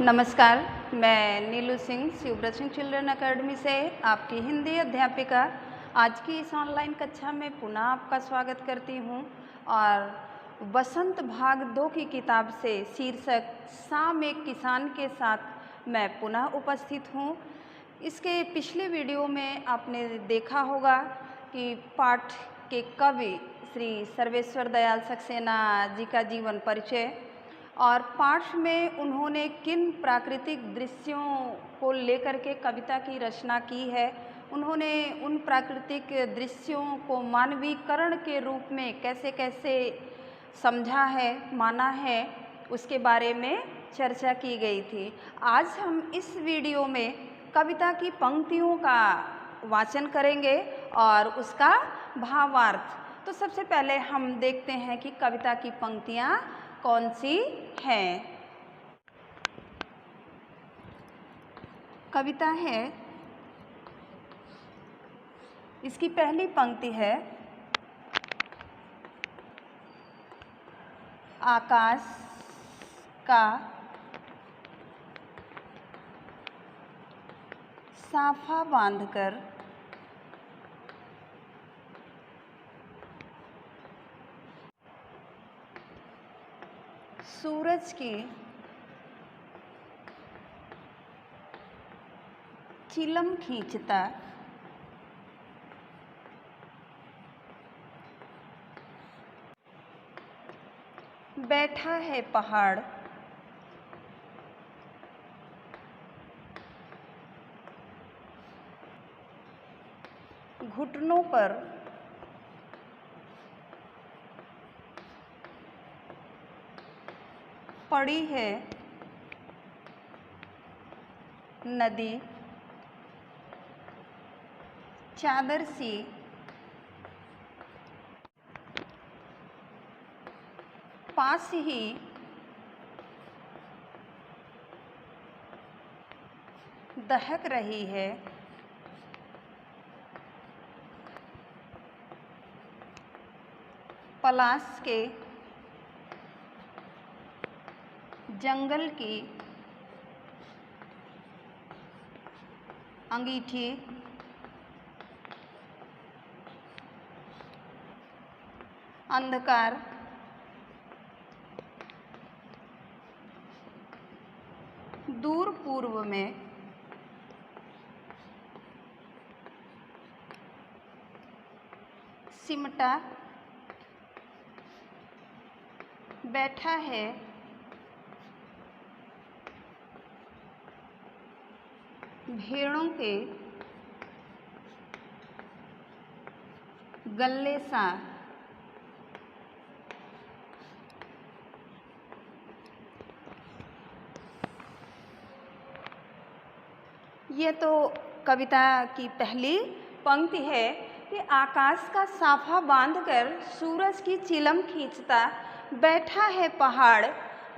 नमस्कार, मैं नीलू Singh शिवव्रत Singh children academy से आपकी हिंदी अध्यापिका आज की इस ऑनलाइन कक्षा में पुनः आपका स्वागत करती हूं। और बसंत भाग 2 की किताब से शीर्षक शाम एक किसान के साथ मैं पुनः उपस्थित हूं। इसके पिछले वीडियो में आपने देखा होगा कि पाठ के कवि श्री सर्वेश्वर दयाल सक्सेना जी का जीवन परिचय और पाठ में उन्होंने किन प्राकृतिक दृश्यों को लेकर के कविता की रचना की है, उन्होंने उन प्राकृतिक दृश्यों को मानवीकरण के रूप में कैसे कैसे समझा है, माना है, उसके बारे में चर्चा की गई थी। आज हम इस वीडियो में कविता की पंक्तियों का वाचन करेंगे और उसका भावार्थ। तो सबसे पहले हम देखते हैं कि कविता की पंक्तियाँ कौन सी हैं। कविता है, इसकी पहली पंक्ति है, आकाश का साफा बांधकर सूरज की चिलम खींचता बैठा है पहाड़, घुटनों पर पड़ी है नदी चादर सी, पास ही दहक रही है पलाश के जंगल की अंगीठी, अंधकार दूर पूर्व में सिमटा बैठा है भेड़ों के गले सा। ये तो कविता की पहली पंक्ति है कि आकाश का साफा बांधकर सूरज की चिलम खींचता बैठा है पहाड़,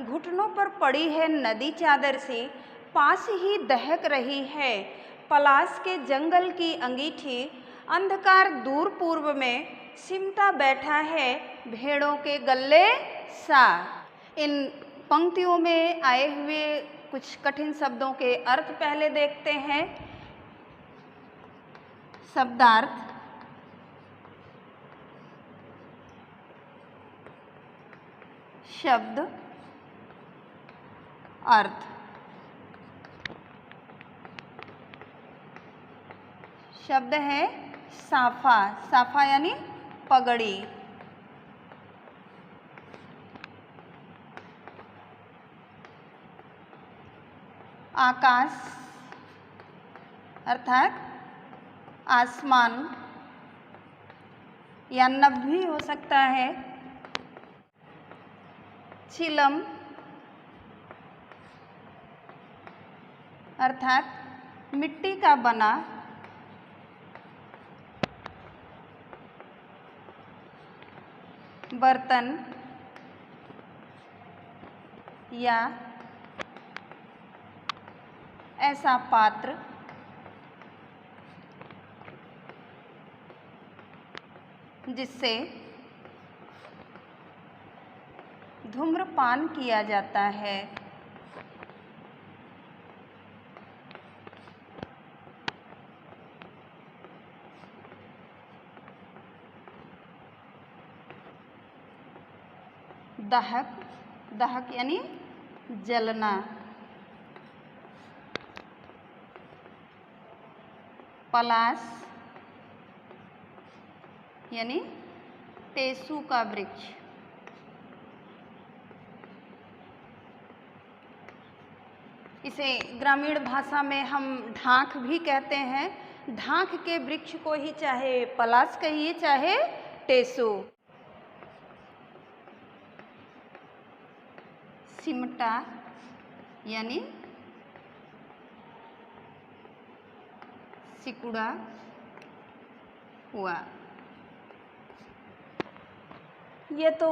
घुटनों पर पड़ी है नदी चादर सी, पास ही दहक रही है पलाश के जंगल की अंगीठी, अंधकार दूर पूर्व में सिमटा बैठा है भेड़ों के गले सा। इन पंक्तियों में आए हुए कुछ कठिन शब्दों के अर्थ पहले देखते हैं। शब्दार्थ, शब्द, अर्थ। शब्द है साफा, साफा यानी पगड़ी। आकाश अर्थात आसमान या नभ भी हो सकता है। चिलम अर्थात मिट्टी का बना बर्तन या ऐसा पात्र जिससे धूम्रपान किया जाता है। दहक, दहक यानी जलना। पलाश यानी टेसू का वृक्ष। इसे ग्रामीण भाषा में हम ढांक भी कहते हैं। ढांक के वृक्ष को ही चाहे पलाश कहिए चाहे टेसू। सिमटा यानी सिकुड़ा हुआ। ये तो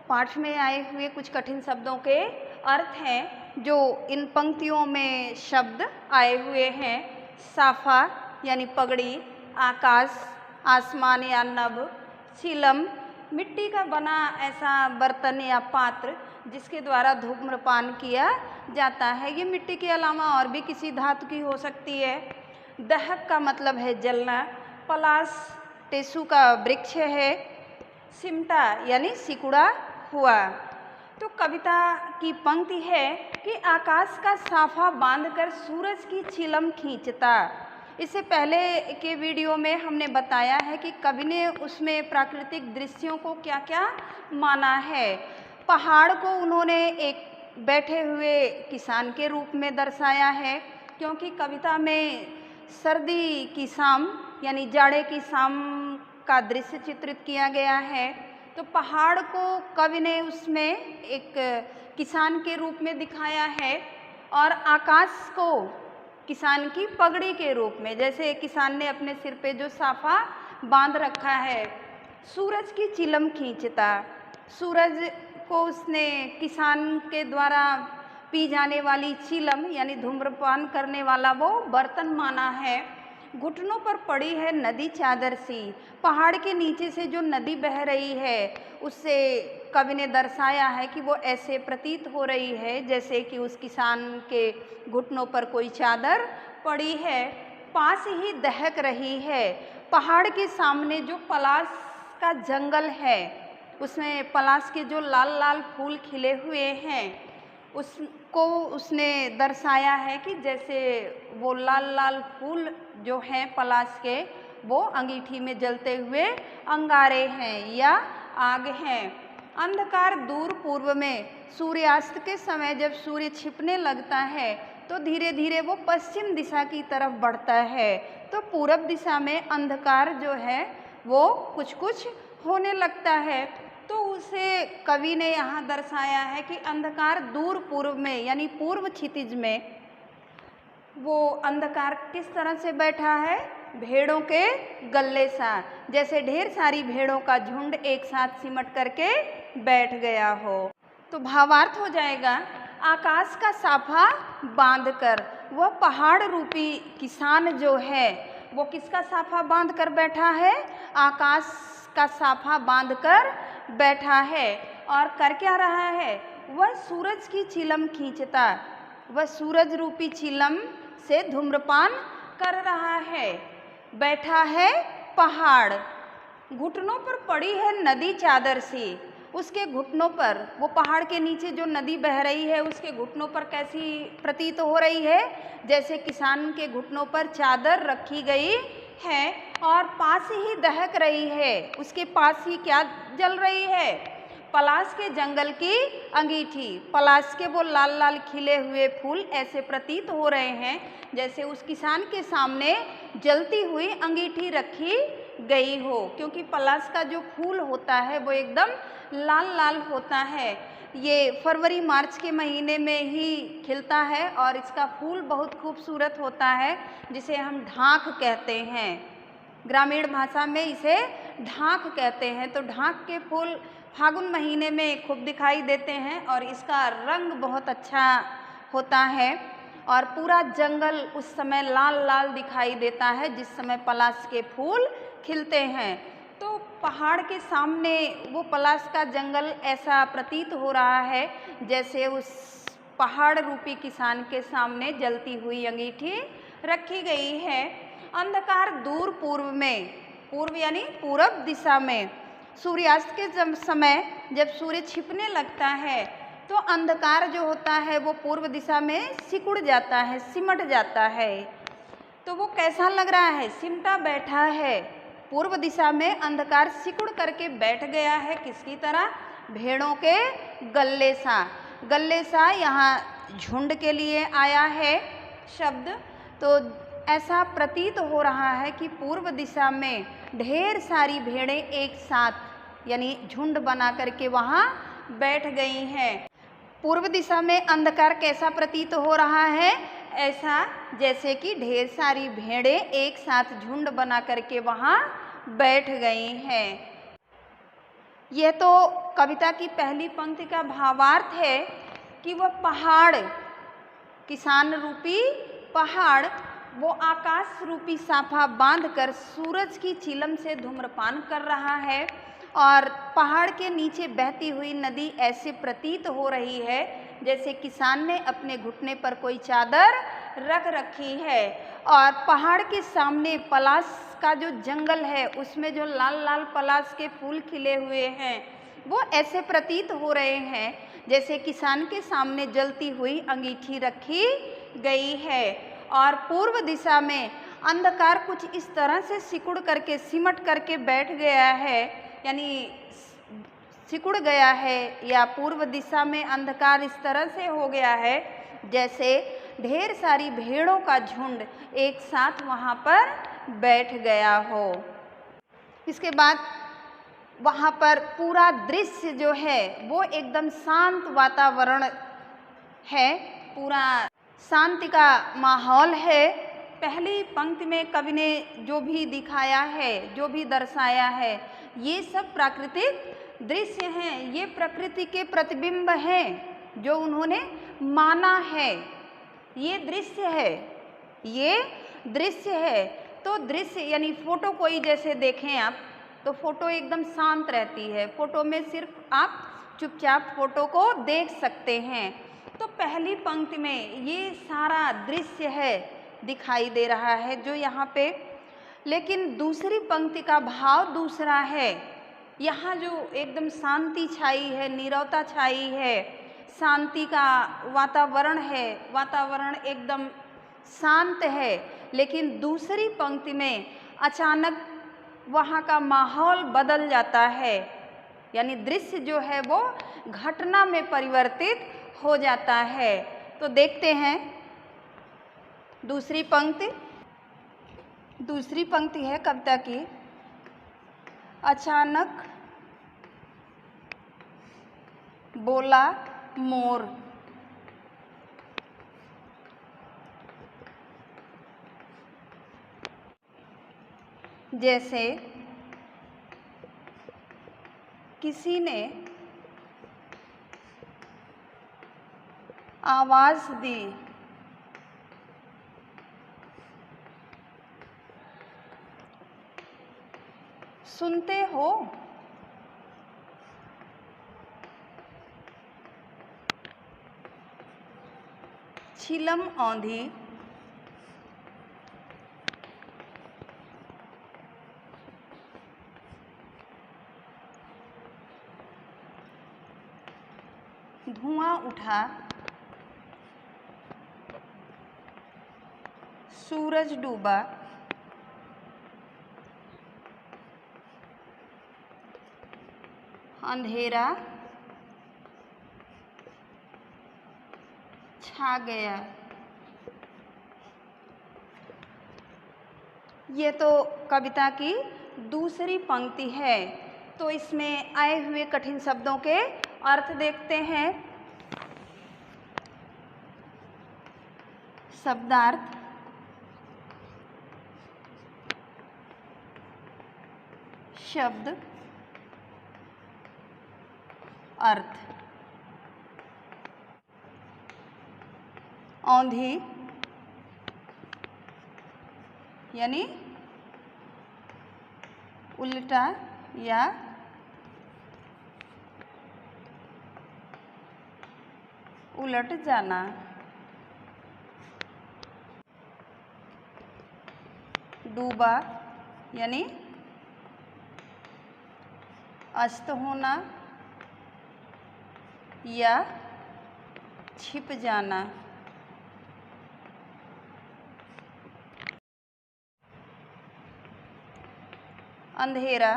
पाठ में आए हुए कुछ कठिन शब्दों के अर्थ हैं जो इन पंक्तियों में शब्द आए हुए हैं। साफा यानी पगड़ी, आकाश, आसमान या नभ, चिलम मिट्टी का बना ऐसा बर्तन या पात्र जिसके द्वारा धूम्रपान किया जाता है। ये मिट्टी के अलावा और भी किसी धातु की हो सकती है। दहक का मतलब है जलना। पलाश टेसू का वृक्ष है। सिमटा यानी सिकुड़ा हुआ। तो कविता की पंक्ति है कि आकाश का साफा बांधकर सूरज की चिलम खींचता। इससे पहले के वीडियो में हमने बताया है कि कवि ने उसमें प्राकृतिक दृश्यों को क्या क्या माना है। पहाड़ को उन्होंने एक बैठे हुए किसान के रूप में दर्शाया है, क्योंकि कविता में सर्दी की शाम यानी जाड़े की शाम का दृश्य चित्रित किया गया है। तो पहाड़ को कवि ने उसमें एक किसान के रूप में दिखाया है और आकाश को किसान की पगड़ी के रूप में, जैसे किसान ने अपने सिर पे जो साफा बांध रखा है। सूरज की चिलम खींचता, सूरज को उसने किसान के द्वारा पी जाने वाली चिलम यानी धूम्रपान करने वाला वो बर्तन माना है। घुटनों पर पड़ी है नदी चादर सी। पहाड़ के नीचे से जो नदी बह रही है उससे कवि ने दर्शाया है कि वो ऐसे प्रतीत हो रही है जैसे कि उस किसान के घुटनों पर कोई चादर पड़ी है। पास ही दहक रही है। पहाड़ के सामने जो पलाश का जंगल है उसमें पलाश के जो लाल लाल फूल खिले हुए हैं उसको उसने दर्शाया है कि जैसे वो लाल लाल फूल जो हैं पलाश के वो अंगीठी में जलते हुए अंगारे हैं या आग हैं। अंधकार दूर पूर्व में सूर्यास्त के समय जब सूर्य छिपने लगता है तो धीरे धीरे वो पश्चिम दिशा की तरफ बढ़ता है। तो पूरब दिशा में अंधकार जो है वो कुछ कुछ होने लगता है। तो उसे कवि ने यहाँ दर्शाया है कि अंधकार दूर पूर्व में यानी पूर्व क्षितिज में वो अंधकार किस तरह से बैठा है, भेड़ों के गल्ले सा, जैसे ढेर सारी भेड़ों का झुंड एक साथ सिमट करके बैठ गया हो। तो भावार्थ हो जाएगा, आकाश का साफा बांधकर वह पहाड़ रूपी किसान जो है वो किसका साफा बांध कर बैठा है, आकाश का साफा बांधकर बैठा है। और कर क्या रहा है, वह सूरज की चिलम खींचता, वह सूरज रूपी चिलम से धूम्रपान कर रहा है। बैठा है पहाड़, घुटनों पर पड़ी है नदी चादर सी। उसके घुटनों पर, वो पहाड़ के नीचे जो नदी बह रही है उसके घुटनों पर कैसी प्रतीत हो रही है, जैसे किसान के घुटनों पर चादर रखी गई है और पास ही दहक रही है। उसके पास ही क्या जल रही है, पलाश के जंगल की अंगीठी। पलाश के वो लाल लाल खिले हुए फूल ऐसे प्रतीत हो रहे हैं जैसे उस किसान के सामने जलती हुई अंगीठी रखी गई हो, क्योंकि पलाश का जो फूल होता है वो एकदम लाल लाल होता है। ये फरवरी मार्च के महीने में ही खिलता है और इसका फूल बहुत खूबसूरत होता है जिसे हम ढाक कहते हैं। ग्रामीण भाषा में इसे ढाक कहते हैं। तो ढाक के फूल फागुन महीने में खूब दिखाई देते हैं और इसका रंग बहुत अच्छा होता है और पूरा जंगल उस समय लाल लाल दिखाई देता है जिस समय पलाश के फूल खिलते हैं। तो पहाड़ के सामने वो पलाश का जंगल ऐसा प्रतीत हो रहा है जैसे उस पहाड़ रूपी किसान के सामने जलती हुई अंगीठी रखी गई है। अंधकार दूर पूर्व में, पूर्व यानी पूरब दिशा में, सूर्यास्त के समय जब सूर्य छिपने लगता है तो अंधकार जो होता है वो पूर्व दिशा में सिकुड़ जाता है, सिमट जाता है। तो वो कैसा लग रहा है? सिमटा बैठा है। पूर्व दिशा में अंधकार सिकुड़ करके बैठ गया है, किसकी तरह? भेड़ों के गल्ले सा। गल्ले सा यहाँ झुंड के लिए आया है शब्द। तो ऐसा प्रतीत हो रहा है कि पूर्व दिशा में ढेर सारी भेड़ें एक साथ यानी झुंड बना करके वहाँ बैठ गई हैं। पूर्व दिशा में अंधकार कैसा प्रतीत हो रहा है? ऐसा जैसे कि ढेर सारी भेड़ें एक साथ झुंड बना करके वहाँ बैठ गई हैं। यह तो कविता की पहली पंक्ति का भावार्थ है कि वह पहाड़, किसान रूपी पहाड़, वो आकाश रूपी साफा बांधकर सूरज की चिलम से धूम्रपान कर रहा है और पहाड़ के नीचे बहती हुई नदी ऐसे प्रतीत हो रही है जैसे किसान ने अपने घुटने पर कोई चादर रख रखी है। और पहाड़ के सामने पलाश का जो जंगल है उसमें जो लाल लाल पलाश के फूल खिले हुए हैं वो ऐसे प्रतीत हो रहे हैं जैसे किसान के सामने जलती हुई अंगीठी रखी गई है। और पूर्व दिशा में अंधकार कुछ इस तरह से सिकुड़ करके, सिमट करके बैठ गया है, यानी सिकुड़ गया है, या पूर्व दिशा में अंधकार इस तरह से हो गया है जैसे ढेर सारी भेड़ों का झुंड एक साथ वहाँ पर बैठ गया हो। इसके बाद वहाँ पर पूरा दृश्य जो है वो एकदम शांत वातावरण है, पूरा शांति का माहौल है। पहली पंक्ति में कवि ने जो भी दिखाया है, जो भी दर्शाया है, ये सब प्राकृतिक दृश्य हैं, ये प्रकृति के प्रतिबिंब हैं जो उन्होंने माना है। ये दृश्य है, ये दृश्य है। तो दृश्य यानी फोटो कोई जैसे देखें आप तो फोटो एकदम शांत रहती है, फोटो में सिर्फ आप चुपचाप फोटो को देख सकते हैं। तो पहली पंक्ति में ये सारा दृश्य है दिखाई दे रहा है जो यहाँ पे, लेकिन दूसरी पंक्ति का भाव दूसरा है। यहाँ जो एकदम शांति छाई है, नीरवता छाई है, शांति का वातावरण है, वातावरण एकदम शांत है, लेकिन दूसरी पंक्ति में अचानक वहाँ का माहौल बदल जाता है, यानी दृश्य जो है वो घटना में परिवर्तित हो जाता है। तो देखते हैं दूसरी पंक्ति। दूसरी पंक्ति है कविता की, अचानक बोला मोर। जैसे किसी ने आवाज दी, सुनते हो? छिलम औंधी धुआं उठा, सूरज डूबा, अंधेरा छा गया। ये तो कविता की दूसरी पंक्ति है। तो इसमें आए हुए कठिन शब्दों के अर्थ देखते हैं। शब्दार्थ, शब्द, अर्थ। औंधी यानी उल्टा या उलट जाना। डूबा यानी अस्त होना या छिप जाना। अंधेरा,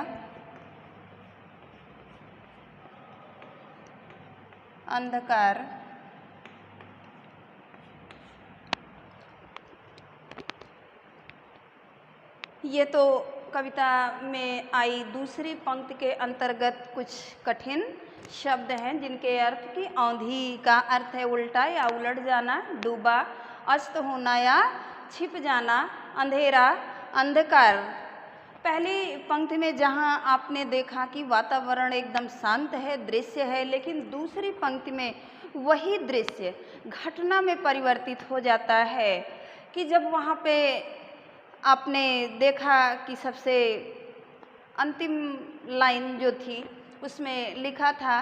अंधकार। ये तो कविता में आई दूसरी पंक्ति के अंतर्गत कुछ कठिन शब्द हैं जिनके अर्थ की औंधी का अर्थ है उल्टा या उलट जाना, डूबा, अस्त होना या छिप जाना, अंधेरा, अंधकार। पहली पंक्ति में जहां आपने देखा कि वातावरण एकदम शांत है, दृश्य है, लेकिन दूसरी पंक्ति में वही दृश्य घटना में परिवर्तित हो जाता है कि जब वहां पे आपने देखा कि सबसे अंतिम लाइन जो थी उसमें लिखा था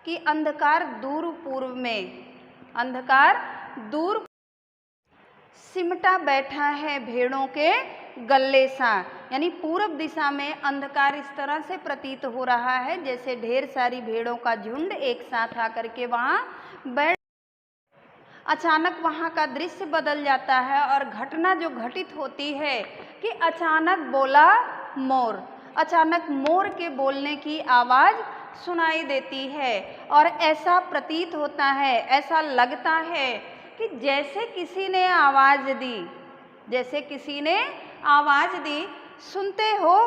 कि अंधकार दूर पूर्व में, अंधकार दूर सिमटा बैठा है भेड़ों के गल्ले सा, यानी पूर्व दिशा में अंधकार इस तरह से प्रतीत हो रहा है जैसे ढेर सारी भेड़ों का झुंड एक साथ आकर के वहाँ बैठ। अचानक वहाँ का दृश्य बदल जाता है और घटना जो घटित होती है कि अचानक बोला मोर, अचानक मोर के बोलने की आवाज़ सुनाई देती है और ऐसा प्रतीत होता है, ऐसा लगता है कि जैसे किसी ने आवाज़ दी, जैसे किसी ने आवाज़ दी, सुनते हो।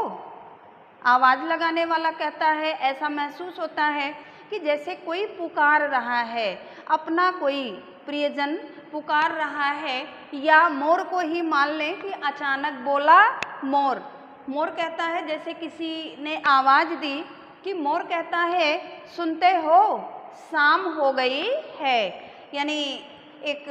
आवाज़ लगाने वाला कहता है ऐसा महसूस होता है कि जैसे कोई पुकार रहा है, अपना कोई प्रियजन पुकार रहा है, या मोर को ही मान लें कि अचानक बोला मोर। मोर कहता है जैसे किसी ने आवाज़ दी कि मोर कहता है सुनते हो शाम हो गई है। यानी एक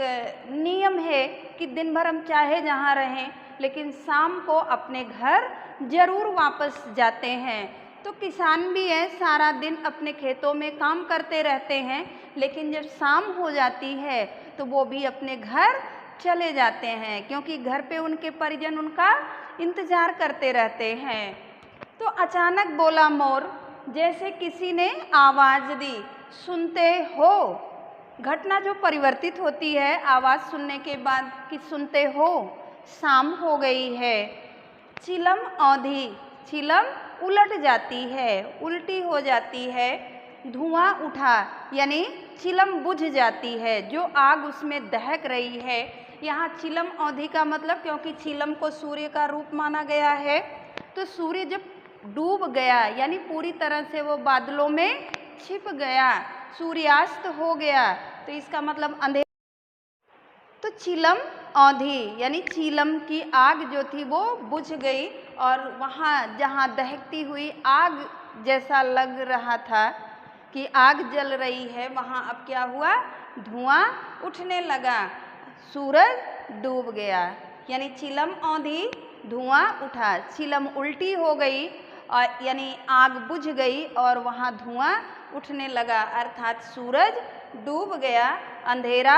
नियम है कि दिन भर हम चाहे जहाँ रहें लेकिन शाम को अपने घर ज़रूर वापस जाते हैं। तो किसान भी है, सारा दिन अपने खेतों में काम करते रहते हैं, लेकिन जब शाम हो जाती है तो वो भी अपने घर चले जाते हैं क्योंकि घर पे उनके परिजन उनका इंतज़ार करते रहते हैं। तो अचानक बोला मोर, जैसे किसी ने आवाज़ दी, सुनते हो। घटना जो परिवर्तित होती है आवाज़ सुनने के बाद कि सुनते हो, शाम हो गई है। चिलम औंधी, चिलम उलट जाती है, उल्टी हो जाती है। धुआं उठा, यानी चिलम बुझ जाती है, जो आग उसमें दहक रही है। यहाँ चिलम औंधी का मतलब, क्योंकि चिलम को सूर्य का रूप माना गया है, तो सूर्य जब डूब गया यानी पूरी तरह से वो बादलों में छिप गया, सूर्यास्त हो गया, तो इसका मतलब अंधेरा। तो चिलम औंधी यानी चीलम की आग जो थी वो बुझ गई और वहाँ जहाँ दहकती हुई आग जैसा लग रहा था कि आग जल रही है, वहाँ अब क्या हुआ, धुआं उठने लगा, सूरज डूब गया। यानी चिलम औंधी, धुआं उठा, चिलम उल्टी हो गई और यानी आग बुझ गई और वहाँ धुआं उठने लगा, अर्थात सूरज डूब गया, अंधेरा।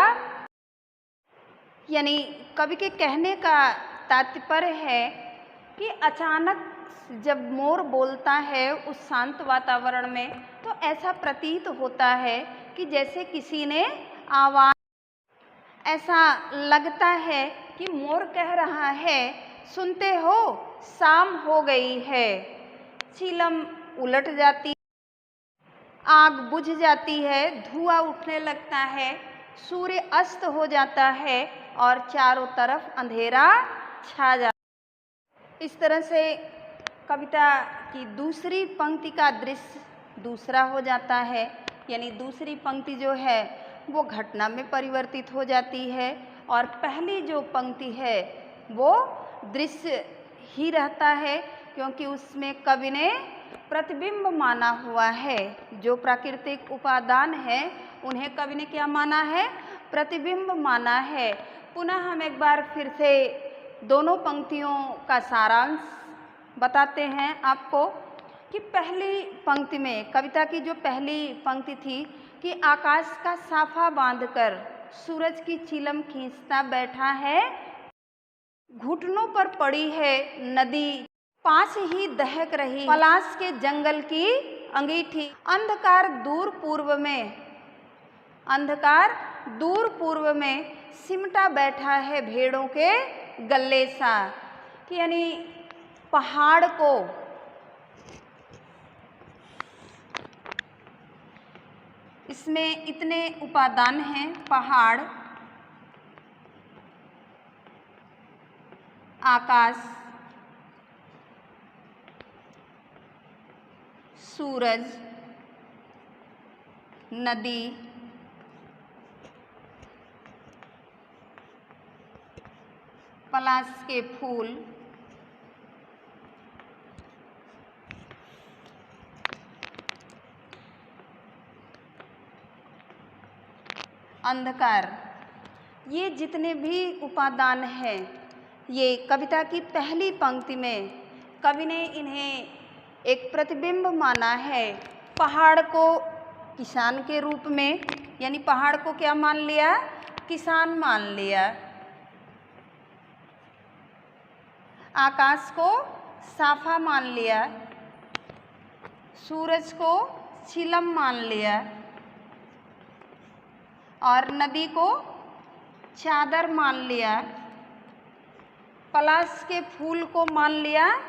यानी कवि के कहने का तात्पर्य है कि अचानक जब मोर बोलता है उस शांत वातावरण में, तो ऐसा प्रतीत होता है कि जैसे किसी ने आवाज़, ऐसा लगता है कि मोर कह रहा है सुनते हो शाम हो गई है। चिलम उलट जाती, आग बुझ जाती है, धुआं उठने लगता है, सूर्य अस्त हो जाता है और चारों तरफ अंधेरा छा जाता है। इस तरह से कविता की दूसरी पंक्ति का दृश्य दूसरा हो जाता है, यानी दूसरी पंक्ति जो है वो घटना में परिवर्तित हो जाती है और पहली जो पंक्ति है वो दृश्य ही रहता है, क्योंकि उसमें कवि ने प्रतिबिंब माना हुआ है। जो प्राकृतिक उपादान है उन्हें कवि ने क्या माना है, प्रतिबिंब माना है। पुनः हम एक बार फिर से दोनों पंक्तियों का सारांश बताते हैं आपको कि पहली पंक्ति में, कविता की जो पहली पंक्ति थी कि आकाश का साफा बांधकर सूरज की चिलम खींचता बैठा है, घुटनों पर पड़ी है नदी, पास ही दहक रही पलाश के जंगल की अंगीठी। अंधकार दूर पूर्व में सिमटा बैठा है भेड़ों के गले सा। कि यानी पहाड़ को इसमें इतने उपादान हैं, पहाड़, आकाश, सूरज, नदी, पलाश के फूल, अंधकार, ये जितने भी उपादान हैं, ये कविता की पहली पंक्ति में कवि ने इन्हें एक प्रतिबिंब माना है। पहाड़ को किसान के रूप में, यानी पहाड़ को क्या मान लिया? किसान मान लिया। आकाश को साफा मान लिया, सूरज को चिलम मान लिया और नदी को चादर मान लिया, पलाश के फूल को मान लिया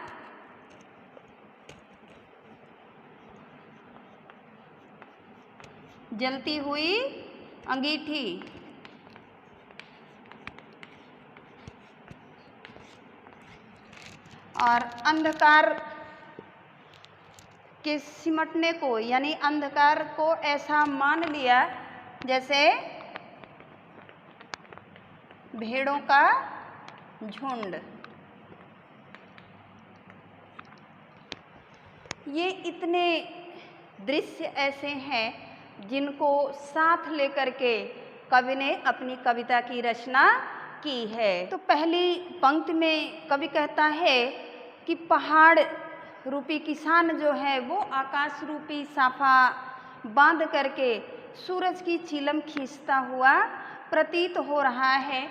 जलती हुई अंगीठी। और अंधकार के सिमटने को, यानी अंधकार को ऐसा मान लिया जैसे भेड़ों का झुंड। ये इतने दृश्य ऐसे हैं जिनको साथ लेकर के कवि ने अपनी कविता की रचना की है। तो पहली पंक्ति में कवि कहता है कि पहाड़ रूपी किसान जो है वो आकाश रूपी साफा बांध करके सूरज की चिलम खींचता हुआ प्रतीत हो रहा है।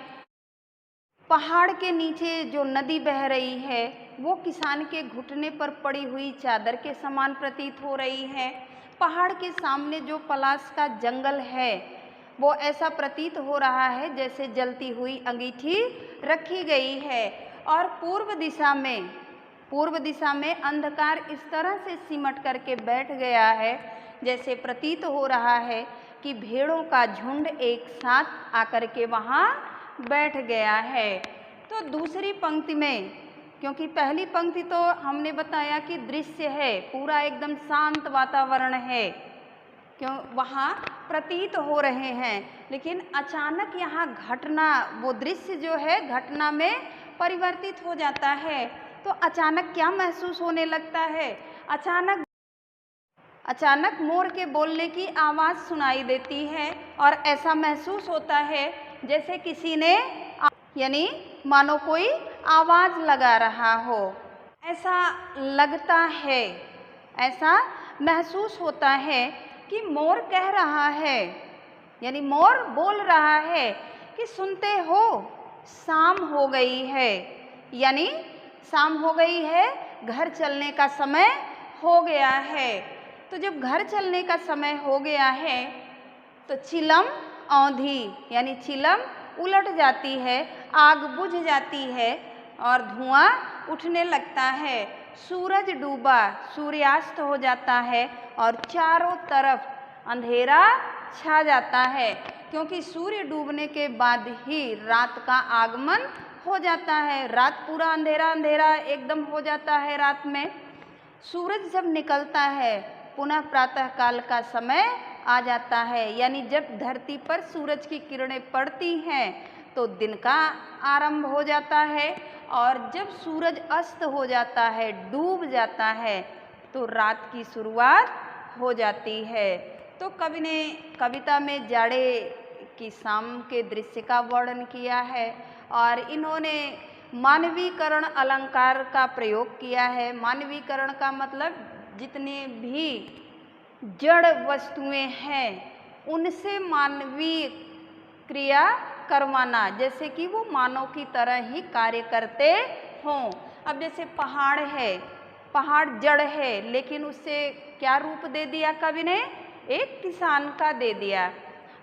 पहाड़ के नीचे जो नदी बह रही है वो किसान के घुटने पर पड़ी हुई चादर के समान प्रतीत हो रही है। पहाड़ के सामने जो पलाश का जंगल है वो ऐसा प्रतीत हो रहा है जैसे जलती हुई अंगीठी रखी गई है। और पूर्व दिशा में अंधकार इस तरह से सिमट करके बैठ गया है जैसे प्रतीत हो रहा है कि भेड़ों का झुंड एक साथ आकर के वहाँ बैठ गया है। तो दूसरी पंक्ति में, क्योंकि पहली पंक्ति तो हमने बताया कि दृश्य है, पूरा एकदम शांत वातावरण है, क्यों वहाँ प्रतीत हो रहे हैं, लेकिन अचानक यहाँ घटना, वो दृश्य जो है घटना में परिवर्तित हो जाता है। तो अचानक क्या महसूस होने लगता है? अचानक मोर के बोलने की आवाज़ सुनाई देती है और ऐसा महसूस होता है जैसे किसी ने, यानी मानो कोई आवाज़ लगा रहा हो, ऐसा लगता है, ऐसा महसूस होता है कि मोर कह रहा है, यानी मोर बोल रहा है कि सुनते हो शाम हो गई है, यानी शाम हो गई है, घर चलने का समय हो गया है। तो जब घर चलने का समय हो गया है तो चिलम औंधी, यानी चिलम उलट जाती है, आग बुझ जाती है और धुआं उठने लगता है। सूरज डूबा, सूर्यास्त हो जाता है और चारों तरफ अंधेरा छा जाता है, क्योंकि सूर्य डूबने के बाद ही रात का आगमन हो जाता है। रात पूरा अंधेरा अंधेरा एकदम हो जाता है। रात में सूरज जब निकलता है पुनः प्रातः काल का समय आ जाता है, यानी जब धरती पर सूरज की किरणें पड़ती हैं तो दिन का आरंभ हो जाता है और जब सूरज अस्त हो जाता है, डूब जाता है, तो रात की शुरुआत हो जाती है। तो कवि ने कविता में जाड़े की शाम के दृश्य का वर्णन किया है और इन्होंने मानवीकरण अलंकार का प्रयोग किया है। मानवीकरण का मतलब जितने भी जड़ वस्तुएं हैं उनसे मानवीय क्रिया करवाना, जैसे कि वो मानव की तरह ही कार्य करते हों। अब जैसे पहाड़ है, पहाड़ जड़ है, लेकिन उससे क्या रूप दे दिया कवि ने? एक किसान का दे दिया।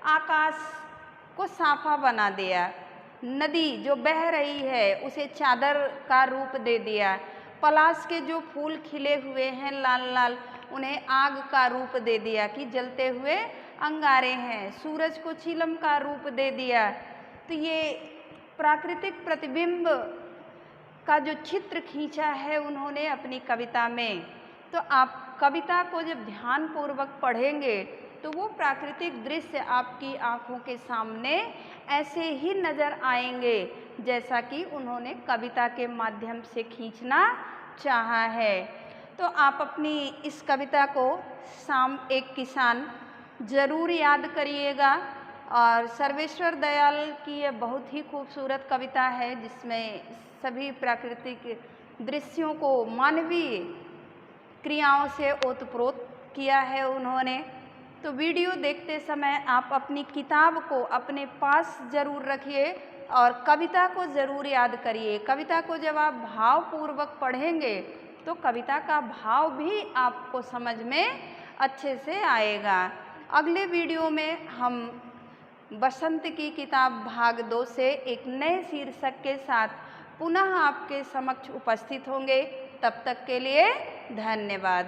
आकाश को साफा बना दिया। नदी जो बह रही है उसे चादर का रूप दे दिया। पलाश के जो फूल खिले हुए हैं लाल लाल, उन्हें आग का रूप दे दिया कि जलते हुए अंगारे हैं। सूरज को चिलम का रूप दे दिया। तो ये प्राकृतिक प्रतिबिंब का जो चित्र खींचा है उन्होंने अपनी कविता में। तो आप कविता को जब ध्यानपूर्वक पढ़ेंगे तो वो प्राकृतिक दृश्य आपकी आँखों के सामने ऐसे ही नज़र आएंगे जैसा कि उन्होंने कविता के माध्यम से खींचना चाहा है। तो आप अपनी इस कविता को शाम एक किसान ज़रूर याद करिएगा। और सर्वेश्वर दयाल की यह बहुत ही खूबसूरत कविता है जिसमें सभी प्राकृतिक दृश्यों को मानवीय क्रियाओं से ओतप्रोत किया है उन्होंने। तो वीडियो देखते समय आप अपनी किताब को अपने पास ज़रूर रखिए और कविता को ज़रूर याद करिए। कविता को जब आप भावपूर्वक पढ़ेंगे तो कविता का भाव भी आपको समझ में अच्छे से आएगा। अगले वीडियो में हम बसंत की किताब भाग 2 से एक नए शीर्षक के साथ पुनः आपके समक्ष उपस्थित होंगे। तब तक के लिए धन्यवाद।